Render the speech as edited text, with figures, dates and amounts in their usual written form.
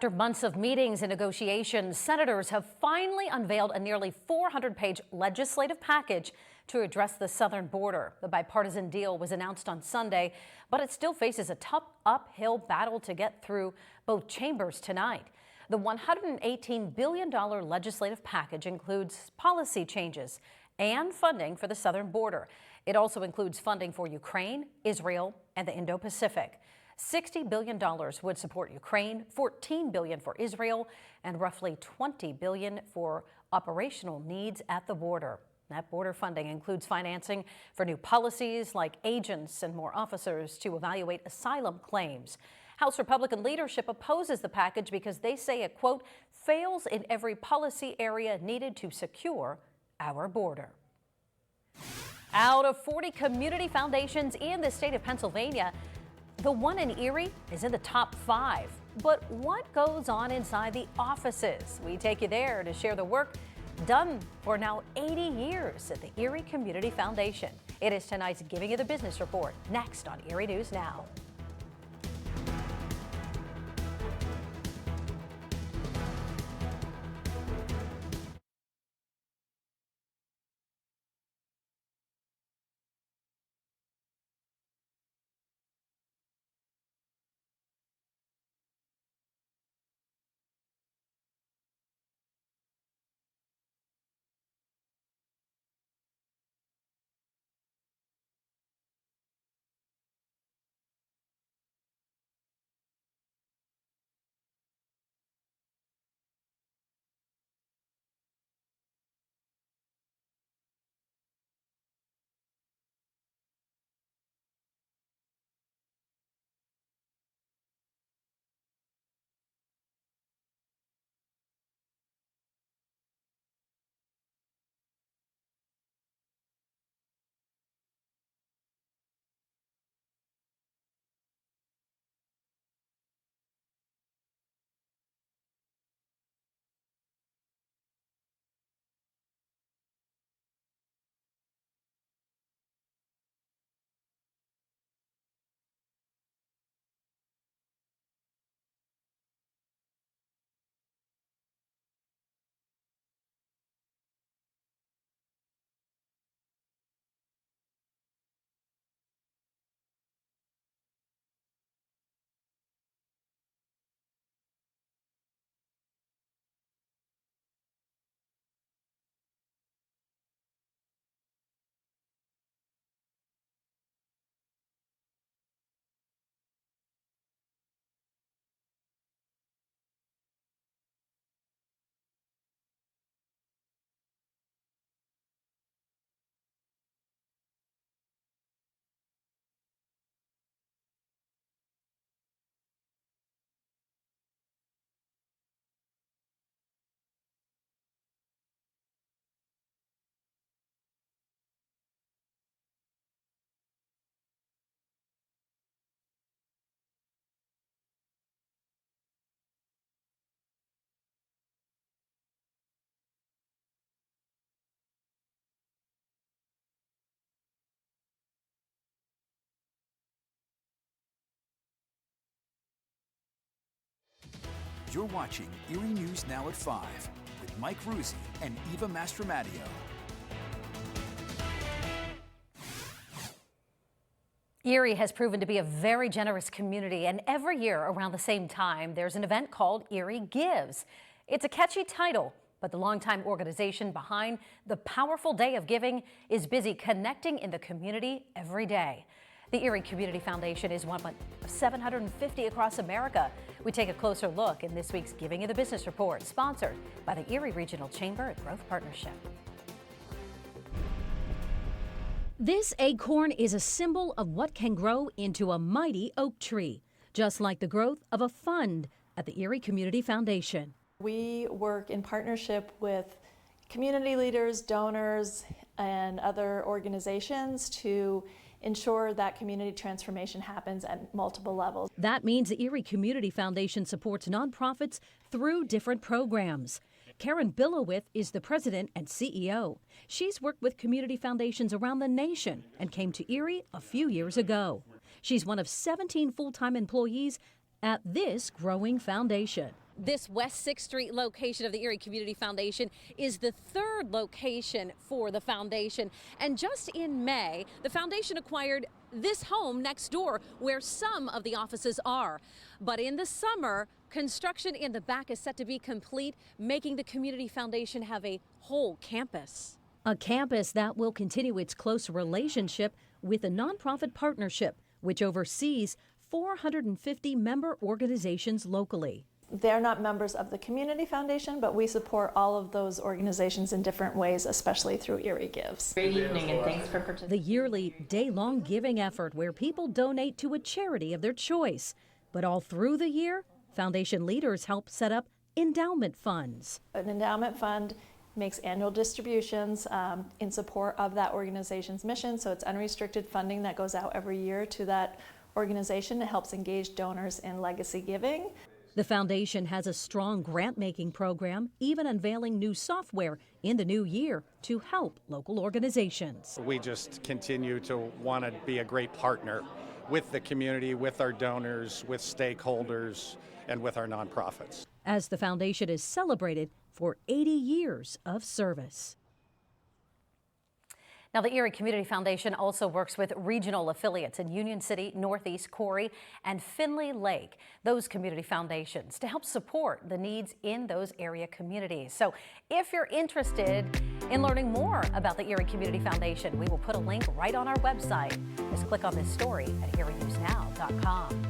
After months of meetings and negotiations, senators have finally unveiled a nearly 400-page legislative package to address the southern border. The bipartisan deal was announced on Sunday, but it still faces a tough uphill battle to get through both chambers tonight. The $118 billion legislative package includes policy changes and funding for the southern border. It also includes funding for Ukraine, Israel, and the Indo-Pacific. $60 billion would support Ukraine, $14 billion for Israel, and roughly $20 billion for operational needs at the border. That border funding includes financing for new policies like agents and more officers to evaluate asylum claims. House Republican leadership opposes the package because they say it, quote, fails in every policy area needed to secure our border. Out of 40 community foundations in the state of Pennsylvania, the one in Erie is in the top 5. But what goes on inside the offices? We take you there to share the work done for now 80 years at the Erie Community Foundation. It is tonight's Giving You the Business Report, next on Erie News Now. You're watching Erie News Now at 5 with Mike Ruzzi and Eva Mastromattio. Erie has proven to be a very generous community, and every year around the same time, there's an event called Erie Gives. It's a catchy title, but the longtime organization behind the powerful day of giving is busy connecting in the community every day. The Erie Community Foundation is one of 750 across America. We take a closer look in this week's Giving You the Business Report, sponsored by the Erie Regional Chamber and Growth Partnership. This acorn is a symbol of what can grow into a mighty oak tree, just like the growth of a fund at the Erie Community Foundation. We work in partnership with community leaders, donors, and other organizations to ensure that community transformation happens at multiple levels. That means the Erie Community Foundation supports nonprofits through different programs. Karen Billowith is the president and CEO. She's worked with community foundations around the nation and came to Erie a few years ago. She's one of 17 full-time employees at this growing foundation. This West 6th Street location of the Erie Community Foundation is the third location for the foundation. And just in May, the foundation acquired this home next door where some of the offices are. But in the summer, construction in the back is set to be complete, making the Community Foundation have a whole campus. A campus that will continue its close relationship with a nonprofit partnership, which oversees 450 member organizations locally. They're not members of the Community Foundation, but we support all of those organizations in different ways, especially through Erie Gives. Great evening and thanks for participating. The yearly day-long giving effort where people donate to a charity of their choice. But all through the year, foundation leaders help set up endowment funds. An endowment fund makes annual distributions in support of that organization's mission, so it's unrestricted funding that goes out every year to that organization. It helps engage donors in legacy giving. The foundation has a strong grant-making program, even unveiling new software in the new year to help local organizations. We just continue to want to be a great partner with the community, with our donors, with stakeholders, and with our nonprofits. As the foundation is celebrated for 80 years of service. Now, the Erie Community Foundation also works with regional affiliates in Union City, Northeast, Corey, and Findlay Lake, those community foundations, to help support the needs in those area communities. So if you're interested in learning more about the Erie Community Foundation, we will put a link right on our website. Just click on this story at erienewsnow.com.